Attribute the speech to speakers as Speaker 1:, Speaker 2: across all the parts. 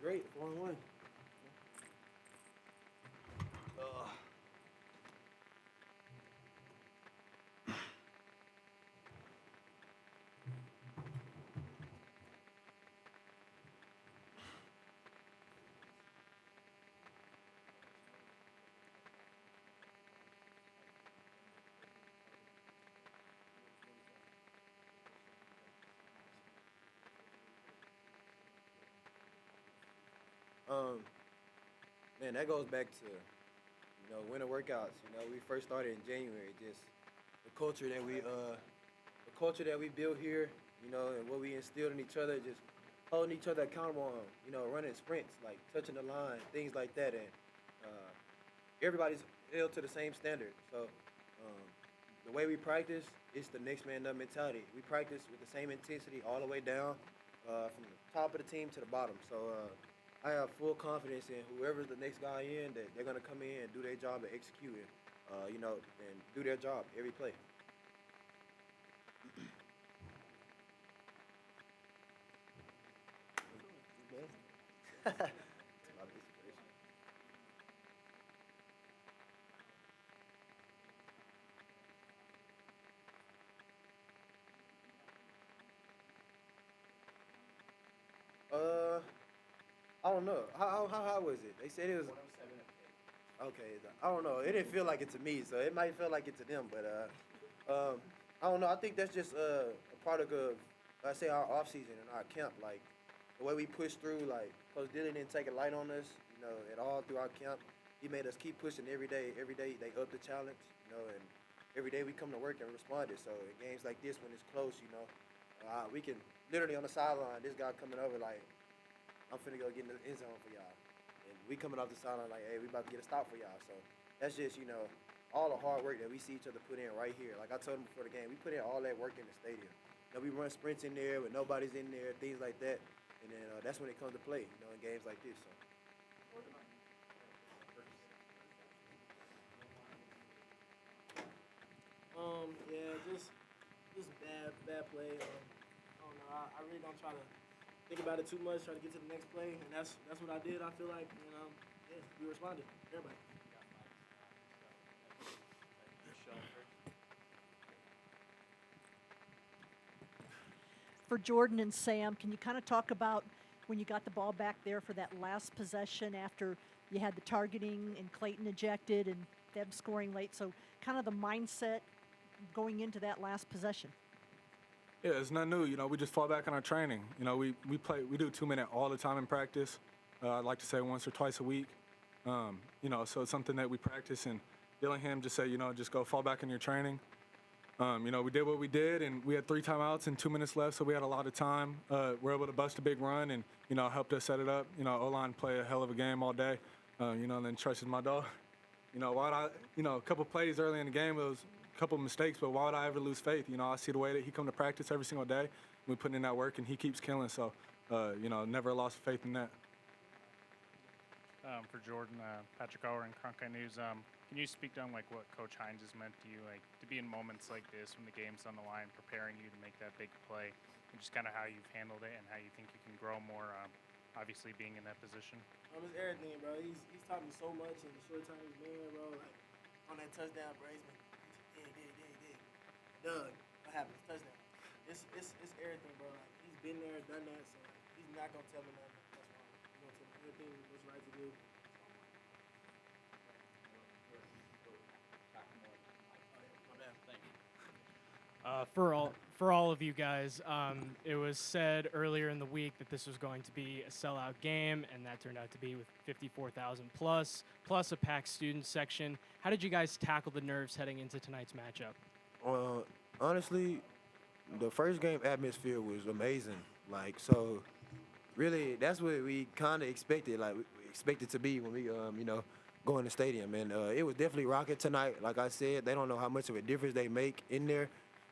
Speaker 1: great. 4-1. Um, Man, that goes back to winter workouts. We first started in January. Just the culture that we built here. And what we instilled in each other. Just holding each other accountable on. Running sprints, like touching the line, things like that, and uh, everybody's held to the same standard. So the way we practice, it's the next man up mentality. We practice with the same intensity all the way down, from the top of the team to the bottom. So I have full confidence in whoever's the next guy in that they're gonna come in and do their job and execute it, and do their job every play. A lot of inspiration. Uh, I don't know. How high was it? They said it was. Okay, I don't know. It didn't feel like it to me, so it might feel like it to them. But I don't know. I think that's just a product of, I say, our off season and our camp. Like the way we pushed through. Like Coach Dylan didn't take a light on us, at all through our camp. He made us keep pushing every day. Every day they up the challenge, and every day we come to work and responded. So in games like this, when it's close, we can literally on the sideline. This guy coming over like, I'm finna go get in the end zone for y'all. And we coming off the sideline like, hey, we about to get a stop for y'all. So that's just, all the hard work that we see each other put in right here. Like I told him before the game, we put in all that work in the stadium. We run sprints in there when nobody's in there, things like that. And then that's when it comes to play, in games like this. So.
Speaker 2: Yeah, just bad play. I don't know. I really don't try to think about it too much. Try to get to the next play, and that's what I did. I feel like, yeah, we responded. Everybody.
Speaker 3: For Jordan and Sam, can you kind of talk about when you got the ball back there for that last possession after you had the targeting and Clayton ejected and them scoring late? So kind of the mindset going into that last possession.
Speaker 4: Yeah, it's not new. We just fall back on our training. We do 2 minute all the time in practice. I'd like to say once or twice a week. So it's something that we practice. And Dillingham just said, just go fall back on your training. We did what we did, and we had 3 timeouts and 2 minutes left, so we had a lot of time. We're able to bust a big run, and helped us set it up. O-line play a hell of a game all day. And then trusted my dog. A couple plays early in the game, it was a couple mistakes, but why would I ever lose faith? I see the way that he come to practice every single day. We put in that work, and he keeps killing. So, never lost faith in that.
Speaker 5: For Jordan, Patrick Auer and Cronkite News, can you speak on what Coach Hines has meant to you, to be in moments like this when the game's on the line, preparing you to make that big play, and just kind of how you've handled it and how you think you can grow more, obviously being in that position?
Speaker 2: It's everything, bro. He's taught me so much in the short time he's been here, bro. Like on that touchdown, bro, he's been dig. Doug, what happens? Touchdown. It's everything, bro. Like he's been there, done that, so he's not gonna tell me nothing that's wrong. He's gonna tell me everything what's right to do. My bad. Thank you.
Speaker 6: For all of you guys, it was said earlier in the week that this was going to be a sellout game, and that turned out to be with 54,000 plus a packed student section. How did you guys tackle the nerves heading into tonight's matchup?
Speaker 1: Honestly, the first game atmosphere was amazing. Like, so really, that's what we kind of expected. Like, we expected to be when we, go in the stadium. And it was definitely rocking tonight. Like I said, they don't know how much of a difference they make in there.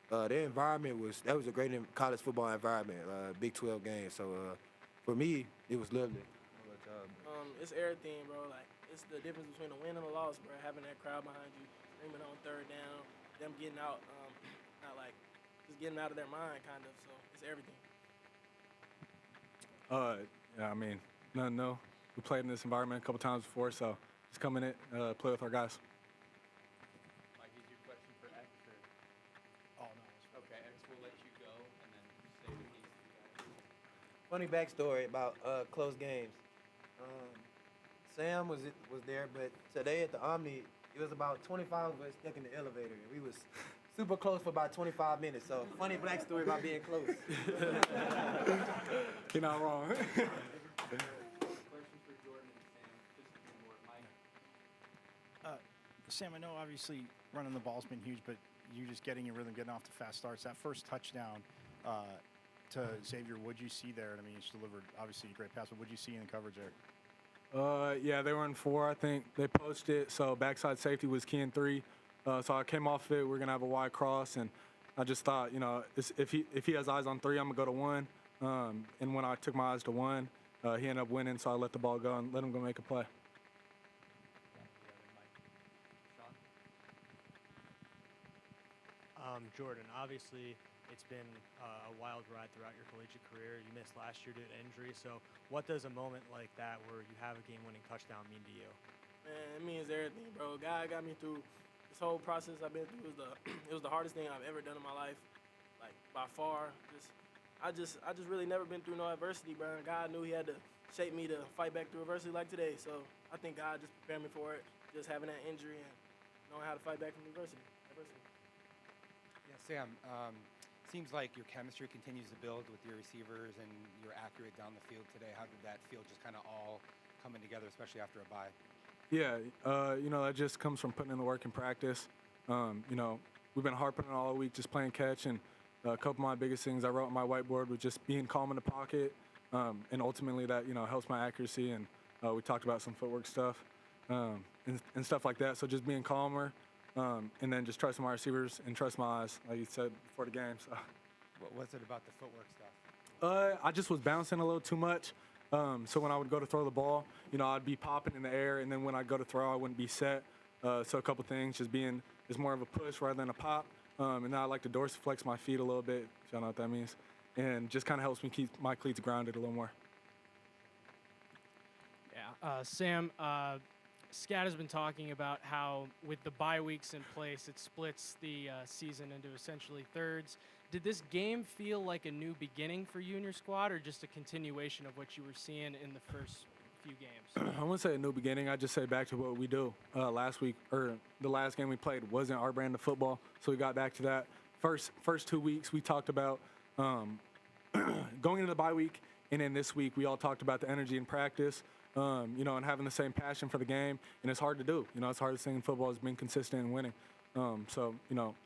Speaker 1: Their environment was a great college football environment, Big 12 game. So for me, it was lovely.
Speaker 2: It's everything, bro. Like it's the difference between a win and a loss, bro. Having that crowd behind you, screaming on third down, them getting out, not like just getting out of their mind, kind of. So it's everything.
Speaker 4: Yeah, nothing new. We played in this environment a couple times before, so just come in it, play with our guys.
Speaker 7: Mike, is your question for X or?
Speaker 2: Oh, no.
Speaker 7: Okay, X will let you go and then say the piece to you guys.
Speaker 1: Funny backstory about close games. Sam was there, but today at the Omni, it was about 25 of us stuck in the elevator, and we was super close for about 25 minutes. So funny backstory about being close.
Speaker 4: You're not wrong.
Speaker 7: Question for Jordan and Sam. Just a few more. Mike.
Speaker 8: Sam, I know obviously running the ball's been huge, but you just getting your rhythm, getting off to fast starts. That first touchdown to Xavier, what'd you see there? I mean, it's delivered obviously a great pass, but what'd you see in the coverage there?
Speaker 4: Yeah, they were in 4, I think. They posted, so backside safety was key in 3. So I came off it. We're gonna have a wide cross, and I just thought, if he has eyes on 3, I'm gonna go to 1. And when I took my eyes to 1, he ended up winning, so I let the ball go and let him go make a play.
Speaker 9: Jordan, obviously it's been a wild ride throughout your collegiate career. You missed last year due to injury. So what does a moment like that where you have a game-winning touchdown mean to you?
Speaker 2: Man, it means everything, bro. God got me through this whole process I've been through. It was the hardest thing I've ever done in my life, like by far. I just really never been through no adversity, bro. God knew He had to shape me to fight back through adversity like today. So I think God just prepared me for it, just having that injury and knowing how to fight back from adversity.
Speaker 10: Yeah, Sam. Seems like your chemistry continues to build with your receivers and you're accurate down the field today. How did that feel just kind of all coming together, especially after a bye?
Speaker 4: Yeah, that just comes from putting in the work in practice. We've been harping on all week, just playing catch, and a couple of my biggest things I wrote on my whiteboard was just being calm in the pocket, and ultimately that, helps my accuracy, and we talked about some footwork stuff and stuff like that, so just being calmer, and then just trusting my receivers and trust my eyes, like you said before the game. So.
Speaker 10: What was it about the footwork stuff?
Speaker 4: I just was bouncing a little too much. So when I would go to throw the ball, I'd be popping in the air, and then when I go to throw, I wouldn't be set. So a couple things, just being is more of a push rather than a pop. And now I like to dorsiflex my feet a little bit, if y'all know what that means. And just kind of helps me keep my cleats grounded a little more.
Speaker 6: Yeah, Sam, Scat has been talking about how with the bye weeks in place, it splits the season into essentially thirds. Did this game feel like a new beginning for you and your squad, or just a continuation of what you were seeing in the first few games?
Speaker 4: I wouldn't say a new beginning. I'd just say back to what we do. Last week, or the last game we played wasn't our brand of football, so we got back to that. First 2 weeks, we talked about going into the bye week, and then this week we all talked about the energy in practice, and having the same passion for the game, and it's hard to do. It's hardest thing in football is being consistent and winning. So,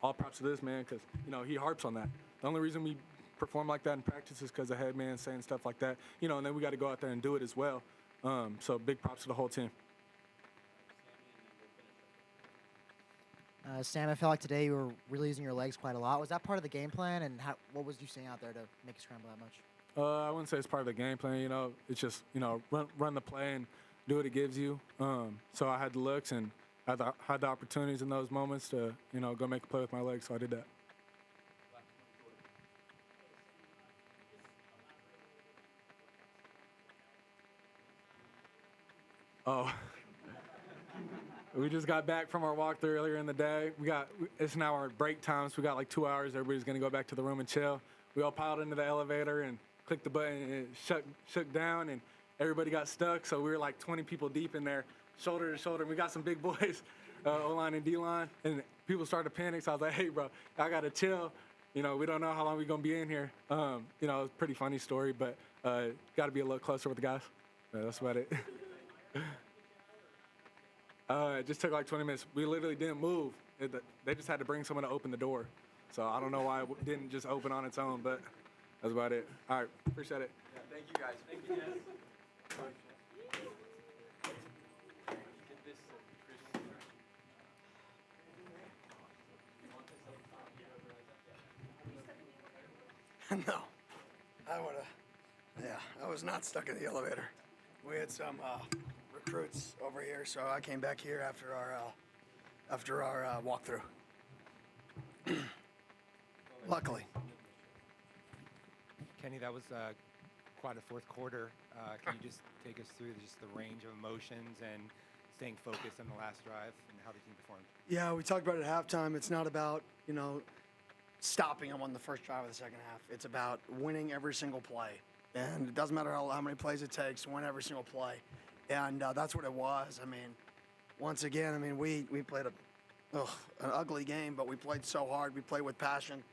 Speaker 4: all props to this man because, he harps on that. The only reason we perform like that in practice is because the head man saying stuff like that, and then we got to go out there and do it as well. So big props to the whole team.
Speaker 11: Sam, I felt like today you were really using your legs quite a lot. Was that part of the game plan, and what was you seeing out there to make you scramble that much?
Speaker 4: I wouldn't say it's part of the game plan. It's just, run the play and do what it gives you. So I had the looks and had the opportunities in those moments to, go make a play with my legs, so I did that. Oh, we just got back from our walkthrough earlier in the day. It's now our break time, so we got like 2 hours. Everybody's gonna go back to the room and chill. We all piled into the elevator and clicked the button, and it shook down, and everybody got stuck. So we were like 20 people deep in there, shoulder to shoulder. And we got some big boys, O-line and D-line, and people started to panic. So I was like, hey, bro, I gotta chill. We don't know how long we're gonna be in here. It's a pretty funny story, but got to be a little closer with the guys. That's about it. It just took like 20 minutes. We literally didn't move. They just had to bring someone to open the door. So I don't know why it didn't just open on its own, but that's about it. All right, appreciate it.
Speaker 7: Yeah, thank you guys. Thank you, guys.
Speaker 12: No, I was not stuck in the elevator. We had some recruits over here, so I came back here after our walkthrough. Luckily.
Speaker 10: Kenny, that was quite a fourth quarter. Can you just take us through just the range of emotions and staying focused on the last drive and how the team performed?
Speaker 12: Yeah, we talked about it at halftime. It's not about, stopping them on the first drive of the second half. It's about winning every single play. And it doesn't matter how many plays it takes, win every single play. And that's what it was. I mean, once again, we played an ugly game, but we played so hard. We played with passion.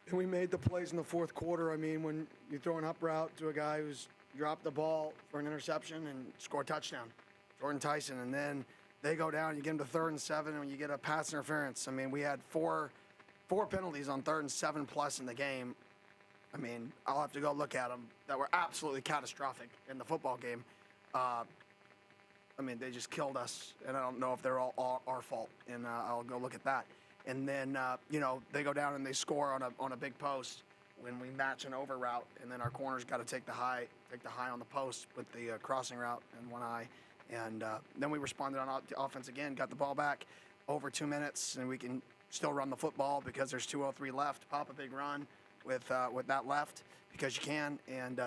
Speaker 12: And we made the plays in the fourth quarter. I mean, when you throw an up route to a guy who's dropped the ball for an interception and score a touchdown, Jordan Tyson, and then they go down, you get them to 3rd and 7, and you get a pass interference. I mean, we had four penalties on 3rd and 7 plus in the game. I mean, I'll have to go look at them that were absolutely catastrophic in the football game. They just killed us, and I don't know if they're all our fault, and I'll go look at that. And then, they go down and they score on a big post when we match an over route, and then our corners got to take the high on the post with the crossing route in one eye. And then we responded on offense again, got the ball back over 2 minutes, and we can still run the football because there's 2:03 left. Pop a big run with that left because you can, and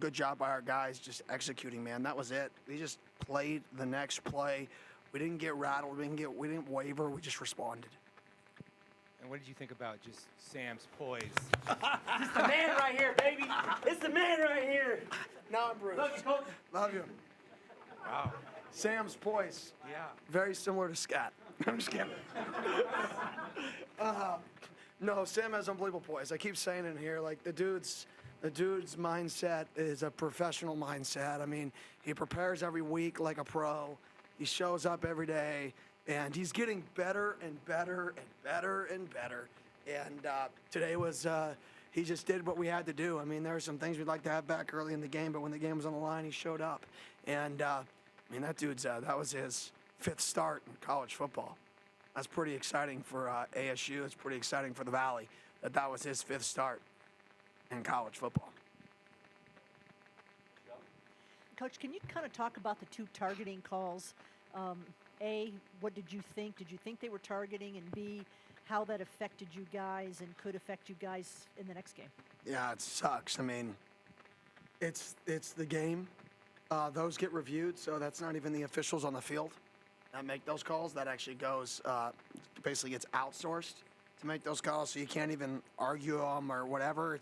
Speaker 12: good job by our guys just executing, man. That was it. We just played the next play. We didn't get rattled. We didn't waver. We just responded.
Speaker 10: And what did you think about just Sam's poise?
Speaker 2: It's the man right here, baby. It's the man right here.
Speaker 12: Now I'm Bruce.
Speaker 2: Love you, Coach.
Speaker 12: Love you.
Speaker 10: Wow.
Speaker 12: Sam's poise.
Speaker 10: Yeah.
Speaker 12: Very similar to Scat. I'm just kidding. No, Sam has unbelievable poise. I keep saying in here, like the dude's mindset is a professional mindset. I mean, he prepares every week like a pro. He shows up every day, and he's getting better and better and better and better. And today was he just did what we had to do. I mean, there were some things we'd like to have back early in the game, but when the game was on the line, he showed up. And that dude's that was his 5th start in college football. That's pretty exciting for ASU. It's pretty exciting for the Valley that was his 5th start in college football.
Speaker 3: Coach, can you kind of talk about the 2 targeting calls? A, what did you think? Did you think they were targeting? And B, how that affected you guys and could affect you guys in the next game?
Speaker 12: Yeah, it sucks. I mean, it's the game. Those get reviewed, so that's not even the officials on the field that make those calls. That actually goes, basically gets outsourced to make those calls, so you can't even argue them or whatever.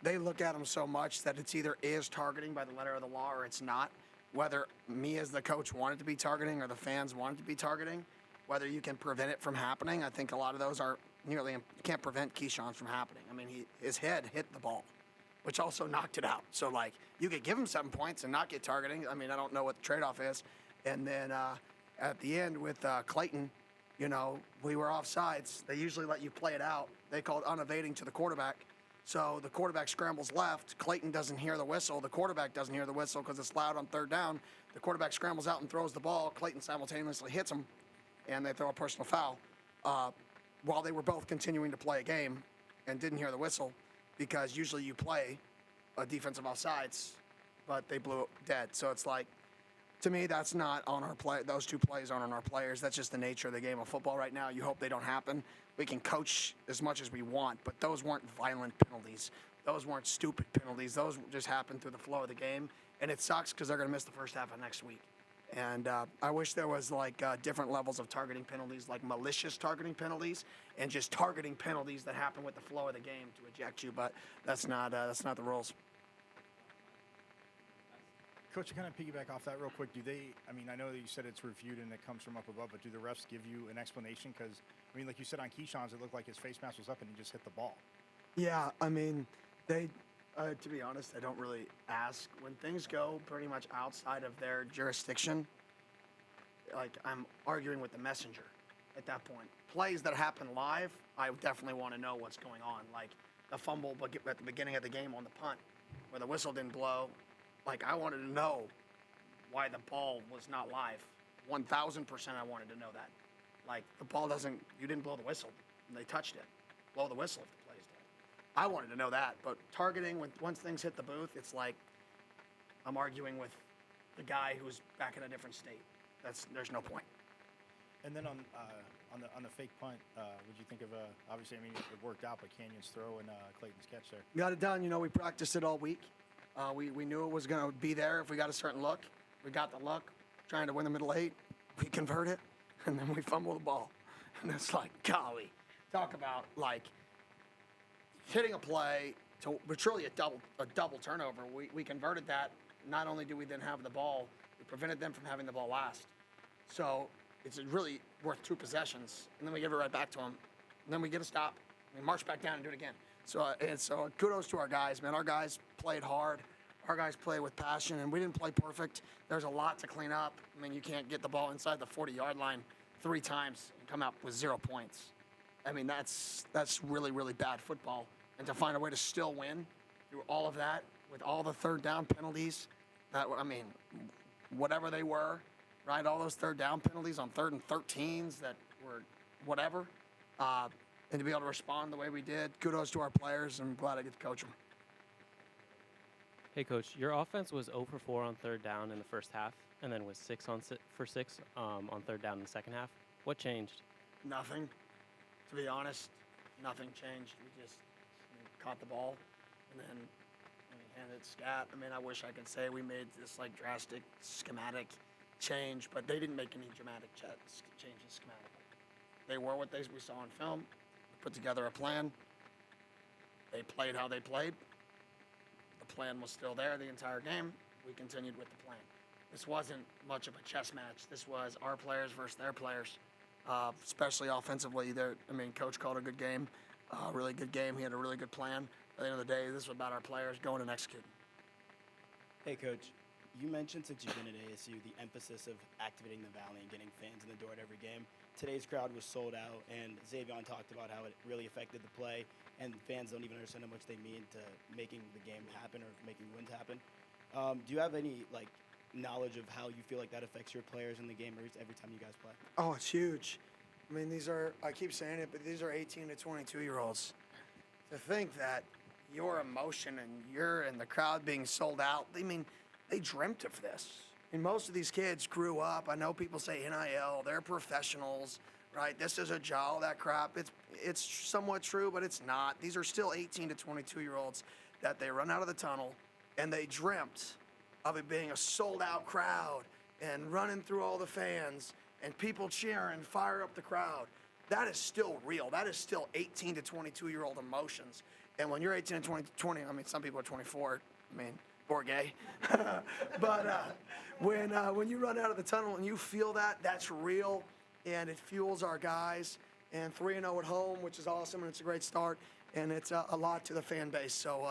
Speaker 12: They look at them so much that it's either is targeting by the letter of the law or it's not. Whether me as the coach wanted to be targeting or the fans wanted to be targeting, whether you can prevent it from happening, I think a lot of those are you can't prevent Keyshawn's from happening. I mean, his head hit the ball, which also knocked it out. So, you could give him 7 points and not get targeting. I mean, I don't know what the trade-off is. And then at the end with Clayton, we were offsides. They usually let you play it out. They called unevading to the quarterback. So the quarterback scrambles left. Clayton doesn't hear the whistle. The quarterback doesn't hear the whistle because it's loud on 3rd down. The quarterback scrambles out and throws the ball. Clayton simultaneously hits him, and they throw a personal foul while they were both continuing to play a game and didn't hear the whistle because usually you play a defensive offsides, but they blew it dead. So it's like, to me, that's not on our play. Those 2 plays aren't on our players. That's just the nature of the game of football right now. You hope they don't happen. We can coach as much as we want, but those weren't violent penalties. Those weren't stupid penalties. Those just happened through the flow of the game, and it sucks because they're going to miss the first half of next week. And I wish there was different levels of targeting penalties, like malicious targeting penalties, and just targeting penalties that happen with the flow of the game to eject you. But that's not the rules.
Speaker 8: Coach, to kind of piggyback off that real quick, I know that you said it's reviewed and it comes from up above, but do the refs give you an explanation? Because, like you said on Keyshawn's, it looked like his face mask was up and he just hit the ball.
Speaker 12: Yeah, I mean, they, to be honest, I don't really ask. When things go pretty much outside of their jurisdiction, I'm arguing with the messenger at that point. Plays that happen live, I definitely want to know what's going on. Like the fumble at the beginning of the game on the punt where the whistle didn't blow. I wanted to know why the ball was not live. 1,000% I wanted to know that. The ball you didn't blow the whistle, and they touched it. Blow the whistle if the play's dead. I wanted to know that, but targeting, once things hit the booth, it's like I'm arguing with the guy who's back in a different state. There's no point.
Speaker 8: And then on the fake punt, what'd you think of? Obviously, it worked out, but Canyon's throw and Clayton's catch there.
Speaker 12: Got it done. We practiced it all week. We knew it was going to be there if we got a certain look. We got the look, trying to win the middle 8. We convert it, and then we fumble the ball. And it's like, golly, talk about like hitting a play to truly a double turnover. We converted that. Not only do we then have the ball, we prevented them from having the ball last. So it's really worth 2 possessions, and then we give it right back to them. And then we get a stop. We march back down and do it again. So kudos to our guys, man. Our guys played hard. Our guys played with passion, and we didn't play perfect. There's a lot to clean up. I mean, you can't get the ball inside the 40-yard line 3 times and come out with 0 points. I mean, that's really, really bad football. And to find a way to still win through all of that with all the third down penalties, whatever they were, right? All those third down penalties on 3rd and 13s that were whatever. And to be able to respond the way we did, kudos to our players. I'm glad I get to coach them.
Speaker 13: Hey, Coach, your offense was 0 for 4 on 3rd down in the first half, and then was 6 for 6 on 3rd down in the second half. What changed?
Speaker 12: Nothing. To be honest, nothing changed. We just caught the ball and then handed it scat. I mean, I wish I could say we made this like drastic schematic change, but they didn't make any dramatic changes schematically. They were what we saw on film. We put together a plan. They played how they played. The plan was still there the entire game. We continued with the plan. This wasn't much of a chess match. This was our players versus their players, especially offensively. Coach called a good game, really good game. He had a really good plan. At the end of the day, this was about our players going and executing.
Speaker 2: Hey, Coach, you mentioned since you've been at ASU the emphasis of activating the Valley and getting fans in the door at every game. Today's crowd was sold out, and Xavion talked about how it really affected the play, and fans don't even understand how much they mean to making the game happen or making wins happen. Do you have any knowledge of how you feel like that affects your players in the game every time you guys play?
Speaker 12: Oh, it's huge. I mean, I keep saying it, but these are 18 to 22-year-olds. To think that your emotion and the crowd being sold out, they dreamt of this. And most of these kids grew up. I know people say NIL, they're professionals, right? This is a job, all that crap. It's somewhat true, but it's not. These are still 18 to 22-year-olds that they run out of the tunnel, and they dreamt of it being a sold-out crowd and running through all the fans and people cheering, fire up the crowd. That is still real. That is still 18 to 22-year-old emotions. And when you're 18 to 20, some people are 24. Poor gay. But when you run out of the tunnel and you feel that, that's real, and it fuels our guys. And 3-0 at home, which is awesome, and it's a great start, and it's a lot to the fan base. So,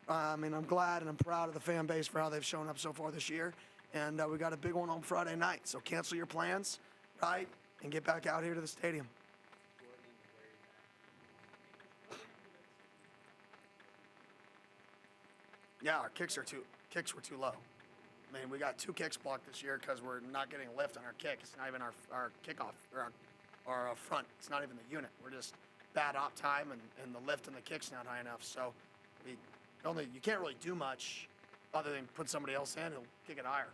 Speaker 12: I'm glad and I'm proud of the fan base for how they've shown up so far this year. And we got a big one on Friday night. So cancel your plans, right, and get back out here to the stadium. Yeah, our kicks were too low. We got 2 kicks blocked this year because we're not getting lift on our kick. It's not even our kickoff or our front. It's not even the unit. We're just bad op time, and the lift and the kick's not high enough. So you can't really do much other than put somebody else in who'll kick it higher.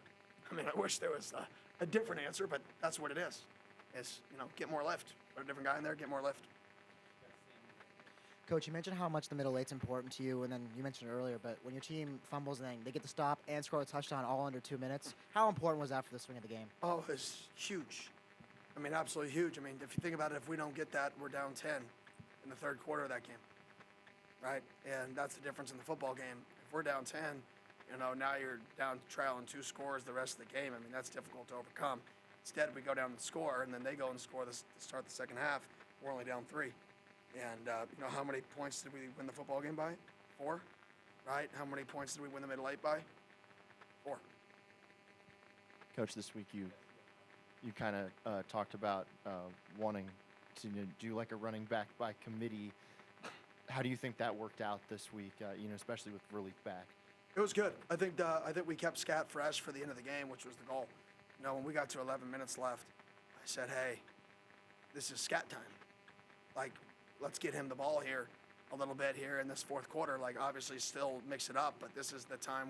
Speaker 12: I wish there was a different answer, but that's what it is. It's, get more lift. Put a different guy in there, get more lift.
Speaker 11: Coach, you mentioned how much the middle eight's important to you, and then you mentioned it earlier, but when your team fumbles and then they get the stop and score a touchdown all under 2 minutes, how important was that for the swing of the game?
Speaker 12: Oh, it's huge. Absolutely huge. If you think about it, if we don't get that, we're down 10 in the third quarter of that game, right? And that's the difference in the football game. If we're down 10, now you're down trailing 2 scores the rest of the game. That's difficult to overcome. Instead, we go down and score, and then they go and score to start the second half. We're only down 3. And, how many points did we win the football game by? 4, right? How many points did we win the middle 8 by? 4.
Speaker 14: Coach, this week you kind of talked about wanting to do like a running back by committee. How do you think that worked out this week, especially with relief back?
Speaker 12: It was good. I think we kept Scat fresh for the end of the game, which was the goal. When we got to 11 minutes left, I said, hey, this is Scat time. Let's get him the ball here a little bit here in this fourth quarter. Obviously still mix it up, but this is the time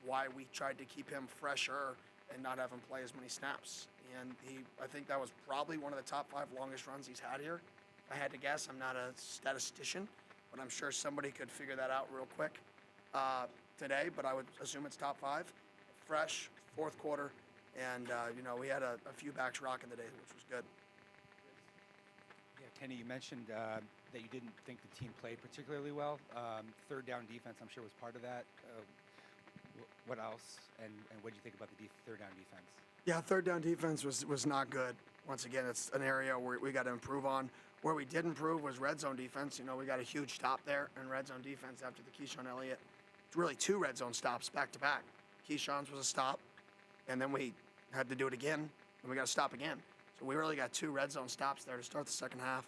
Speaker 12: why we tried to keep him fresher and not have him play as many snaps. And I think that was probably one of the top 5 longest runs he's had here. If I had to guess, I'm not a statistician, but I'm sure somebody could figure that out real quick. today, but I would assume it's top 5. Fresh, fourth quarter, and we had a few backs rocking today, which was good.
Speaker 10: Yeah, Kenny, you mentioned that you didn't think the team played particularly well. Third down defense, I'm sure, was part of that. What else? And what do you think about the third down defense?
Speaker 12: Yeah, third down defense was not good. Once again, it's an area where we got to improve on. Where we did improve was red zone defense. We got a huge stop there in red zone defense after the Keyshawn Elliott. It's really 2 red zone stops back to back. Keyshawn's was a stop, and then we had to do it again, and we got to stop again. So we really got 2 red zone stops there to start the second half.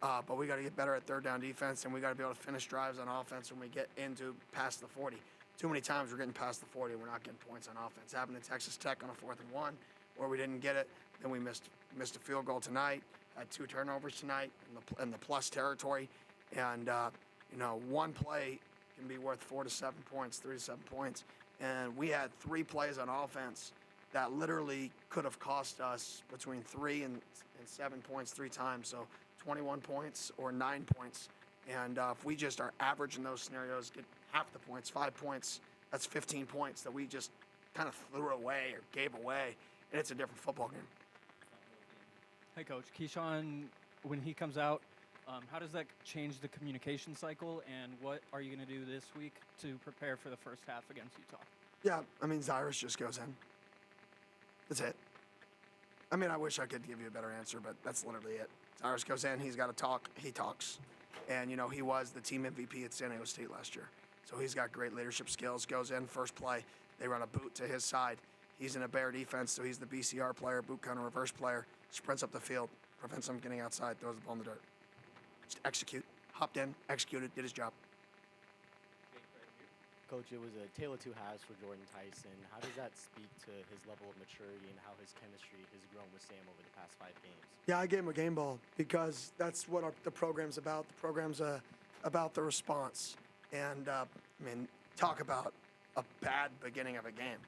Speaker 12: But we got to get better at third down defense, and we got to be able to finish drives on offense when we get into past the 40. Too many times we're getting past the 40 and we're not getting points on offense. Happened in Texas Tech on a 4th and 1, where we didn't get it. Then we missed a field goal tonight. Had 2 turnovers tonight in the plus territory, and one play can be worth 4 to 7 points, 3 to 7 points. And we had 3 plays on offense that literally could have cost us between 3 and 7 points 3 times. So 21 points or 9 points. And if we just are average in those scenarios, get half the points, 5 points, that's 15 points that we just kind of threw away or gave away, and it's a different football game.
Speaker 15: Hey, Coach. Keyshawn, when he comes out, how does that change the communication cycle, and what are you going to do this week to prepare for the first half against Utah?
Speaker 12: Yeah, Cyrus just goes in. That's it. I wish I could give you a better answer, but that's literally it. Cyrus goes in, he's got to talk, he talks. And, he was the team MVP at San Diego State last year. So he's got great leadership skills, goes in, first play, they run a boot to his side. He's in a bear defense, so he's the BCR player, boot counter reverse player, sprints up the field, prevents him getting outside, throws the ball in the dirt. Just execute. Hopped in, executed, did his job.
Speaker 16: Coach, it was a tale of 2 halves for Jordan Tyson. How does that speak to his level of maturity and how his chemistry has grown with Sam over the past 5 games?
Speaker 12: Yeah, I gave him a game ball because that's what the program's about. The program's about the response. And, talk about a bad beginning of a game.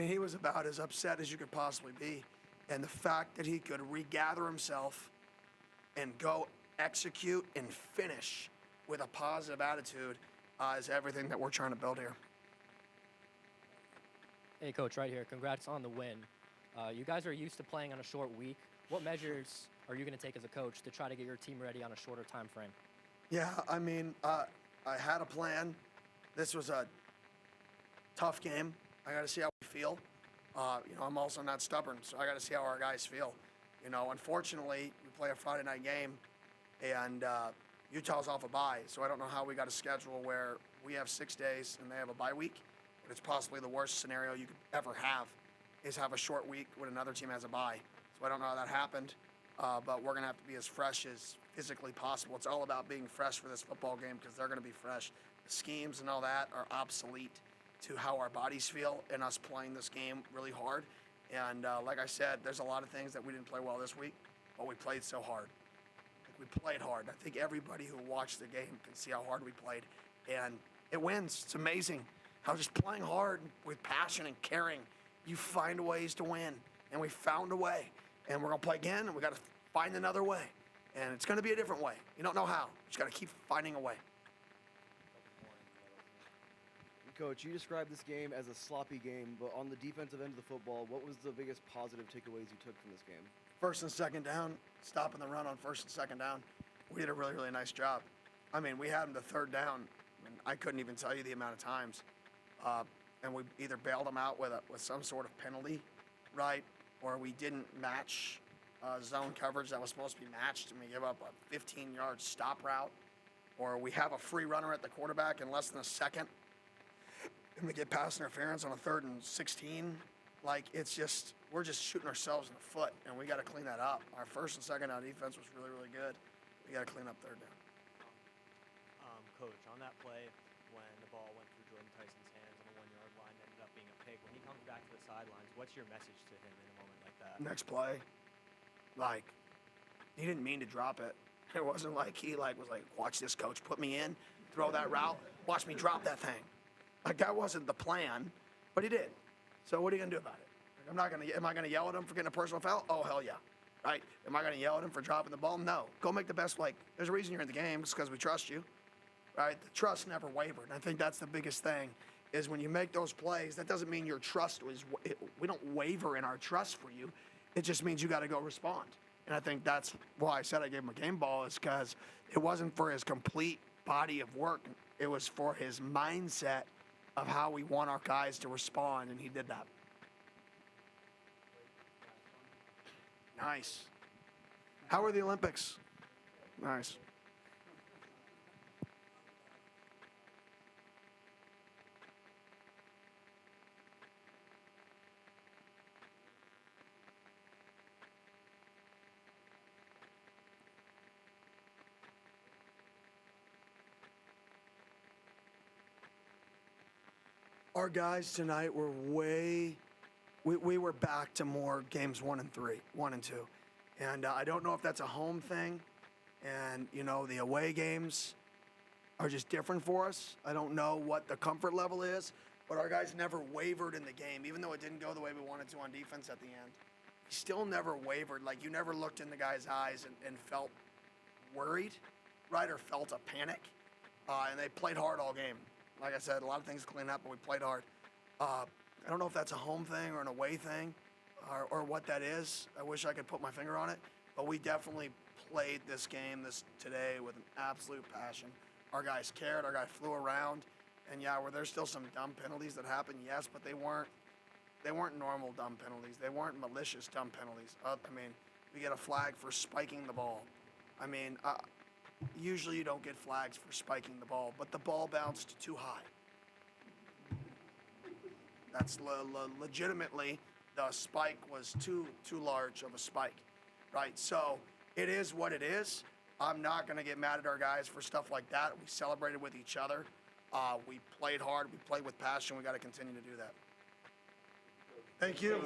Speaker 12: He was about as upset as you could possibly be. And the fact that he could regather himself and go execute and finish with a positive attitude is everything that we're trying to build here.
Speaker 16: Hey, Coach, right here. Congrats on the win. You guys are used to playing on a short week. What measures are you going to take as a coach to try to get your team ready on a shorter time frame?
Speaker 12: Yeah, I had a plan. This was a tough game. I got to see how we feel. I'm also not stubborn, so I got to see how our guys feel. Unfortunately, we play a Friday night game, and Utah's off a bye, so I don't know how we got a schedule where we have 6 days and they have a bye week. But it's possibly the worst scenario you could ever have, is have a short week when another team has a bye. So I don't know how that happened, but we're going to have to be as fresh as physically possible. It's all about being fresh for this football game because they're going to be fresh. The schemes and all that are obsolete to how our bodies feel and us playing this game really hard. And like I said, there's a lot of things that we didn't play well this week, but we played so hard. We played hard. I think everybody who watched the game can see how hard we played. And it wins. It's amazing how just playing hard with passion and caring, you find ways to win. And we found a way. And we're going to play again, and we got to find another way. And it's going to be a different way. You don't know how. You just got to keep finding a way.
Speaker 17: Coach, you described this game as a sloppy game, but on the defensive end of the football, what was the biggest positive takeaways you took from this game?
Speaker 12: First and second down, stopping the run on first and second down. We did a really, really nice job. We had them to third down. I couldn't even tell you the amount of times. And we either bailed them out with some sort of penalty, right? Or we didn't match zone coverage that was supposed to be matched, and we give up a 15-yard stop route. Or we have a free runner at the quarterback in less than a second, and we get pass interference on a 3rd and 16. We're just shooting ourselves in the foot, and we got to clean that up. Our first and second down defense was really, really good. We got to clean up third down.
Speaker 9: Coach, on that play when the ball went through Jordan Tyson's hands on the 1-yard line, ended up being a pick. When he comes back to the sidelines, what's your message to him in a moment like that?
Speaker 12: Next play, he didn't mean to drop it. It wasn't like he was like, watch this, coach, put me in, throw that route, watch me drop that thing. That wasn't the plan, but he did. So what are you gonna do about it? Am I gonna yell at him for getting a personal foul? Oh, hell yeah, right? Am I gonna yell at him for dropping the ball? No. Go make the best. There's a reason you're in the game. It's because we trust you. right? The trust never wavered. And I think that's the biggest thing is when you make those plays, that doesn't mean your trust was, we don't waver in our trust for you. It just means you got to go respond. And I think that's why I said I gave him a game ball, is because it wasn't for his complete body of work. It was for his mindset of how we want our guys to respond, and he did that. Nice. How were the Olympics? Nice. Our guys tonight were we were back to more games 1 and 2. And I don't know if that's a home thing. And, you know, the away games are just different for us. I don't know what the comfort level is, but our guys never wavered in the game, even though it didn't go the way we wanted to on defense at the end. He still never wavered. Like, you never looked in the guy's eyes and felt worried, right, or felt a panic. And they played hard all game. Like I said, a lot of things to clean up, but we played hard. I don't know if that's a home thing or an away thing or what that is. I wish I could put my finger on it. But we definitely played this game today with an absolute passion. Our guys cared. Our guys flew around. And, yeah, were there still some dumb penalties that happened? Yes, but they weren't normal dumb penalties. They weren't malicious dumb penalties. I mean, we get a flag for spiking the ball. I mean, usually you don't get flags for spiking the ball, but the ball bounced too high. That's legitimately, the spike was too large of a spike, right? So it is what it is. I'm not going to get mad at our guys for stuff like that. We celebrated with each other. We played hard. We played with passion. We got to continue to do that. Thank you.